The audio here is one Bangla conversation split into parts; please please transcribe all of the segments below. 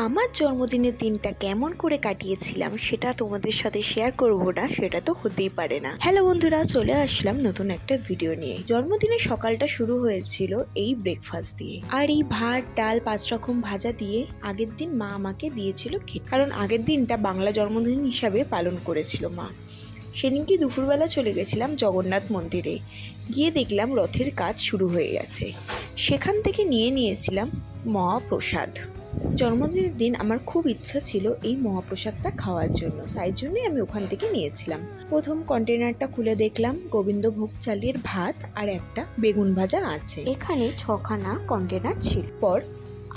আমার জন্মদিনের দিনটা কেমন করে কাটিয়েছিলাম সেটা তোমাদের সাথে শেয়ার করব না, সেটা তো হতেই পারে না। হ্যালো বন্ধুরা, চলে আসলাম নতুন একটা ভিডিও নিয়ে। জন্মদিনের সকালটা শুরু হয়েছিল এই ব্রেকফাস্ট দিয়ে, আর এই ভাত ডাল 5 রকম ভাজা দিয়ে আগের দিন মা আমাকে দিয়েছিল খেতে, কারণ আগের দিনটা বাংলা জন্মদিন হিসাবে পালন করেছিল মা। সেদিনকে দুপুরবেলা চলে গেছিলাম জগন্নাথ মন্দিরে, গিয়ে দেখলাম রথের কাজ শুরু হয়ে গেছে। সেখান থেকে নিয়েছিলাম মহাপ্রসাদ। জন্মদিনের দিন আমার খুব ইচ্ছা ছিল এই মহাপ্রসাদটা খাওয়ার জন্য, তাই জন্যই আমি ওখান থেকে নিয়েছিলাম। প্রথম কন্টেনারটা খুলে দেখলাম গোবিন্দভোগ চালের ভাত আর একটা বেগুন ভাজা আছে। এখানে 6খানা কন্টেনার ছিল। পর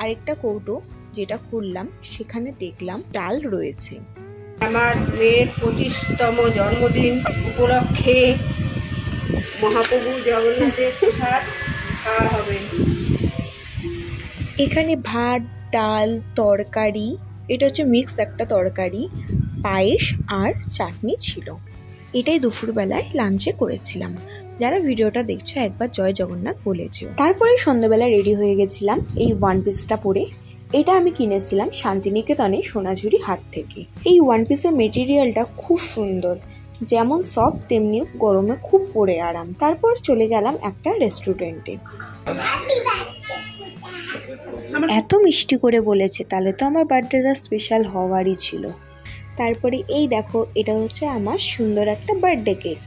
আরেকটা কৌটো যেটা খুললাম, সেখানে দেখলাম ডাল রয়েছে। আমার মেয়ের 25তম জন্মদিন উপলক্ষে মহাপ্রভু জগন্নাথের প্রসাদ খাওয়া হবে। এখানে ভাত ডাল তরকারি, এটা হচ্ছে মিক্স একটা তরকারি, পায়েস আর চাটনি ছিল। এটাই দুপুরবেলায় লাঞ্চে করেছিলাম। যারা ভিডিওটা দেখছো একবার জয় জগন্নাথ বলেছো। তারপরে সন্ধ্যাবেলা রেডি হয়ে গেছিলাম এই ওয়ান পিসটা পরে। এটা আমি কিনেছিলাম শান্তিনিকেতনে সোনাঝুরি হাট থেকে। এই ওয়ান পিসের মেটেরিয়ালটা খুব সুন্দর, যেমন সফট তেমনি গরমে খুব পরে আরাম। তারপর চলে গেলাম একটা রেস্টুরেন্টে। এত মিষ্টি করে বলেছে, তাহলে তো আমার বার্থডেটা স্পেশাল হওয়ারই ছিল। তারপরে এই দেখো, এটা হচ্ছে আমার সুন্দর একটা birthday cake.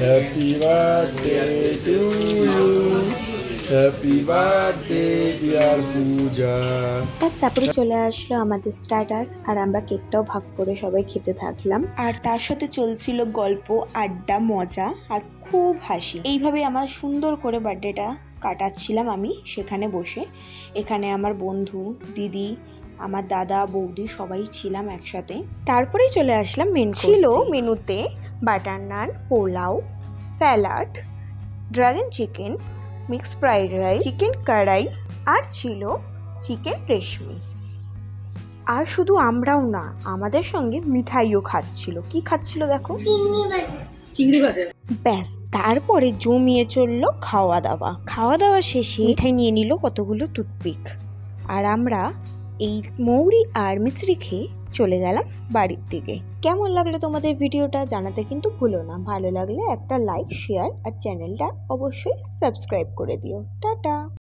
Happy birthday to you, happy birthday dear Puja. তারপরে চলে আসলো আমাদের স্টার্টার, আর আমরা কেকটাও ভাগ করে সবাই খেতে থাকলাম। আর তার সাথে চলছিল গল্প, আড্ডা, মজা আর খুব হাসি। এইভাবে আমার সুন্দর করে বার্থডেটা কাটাচ্ছিলাম আমি সেখানে বসে। এখানে আমার বন্ধু, দিদি, আমার দাদা, বৌদি সবাই ছিলাম একসাথে। তারপরেই চলে আসলাম মেন কোর্সে। ছিল মেনুতে butter naan, pulao, salad, dragon chicken, mixed fried rice, chicken kadai, আর ছিল চিকেন রেশমি। আর শুধু আমরাও না, আমাদের সঙ্গে মিঠাইও খাচ্ছিল। কি খাচ্ছিল দেখো, চিংড়ি ভাজা। ব্যাস, তারপরে জমিয়ে চললো খাওয়া দাওয়া শেষে মিঠাই নিয়ে নিল কতগুলো টুথপিক। আর আমরা এই মৌরি আর মিশ্রি খেয়ে চলে গেলাম বাড়ির দিকে। কেমন লাগলো তোমাদের ভিডিওটা জানাতে কিন্তু ভুলো না। ভালো লাগলে একটা লাইক, শেয়ার আর চ্যানেলটা অবশ্যই সাবস্ক্রাইব করে দিও। টাটা।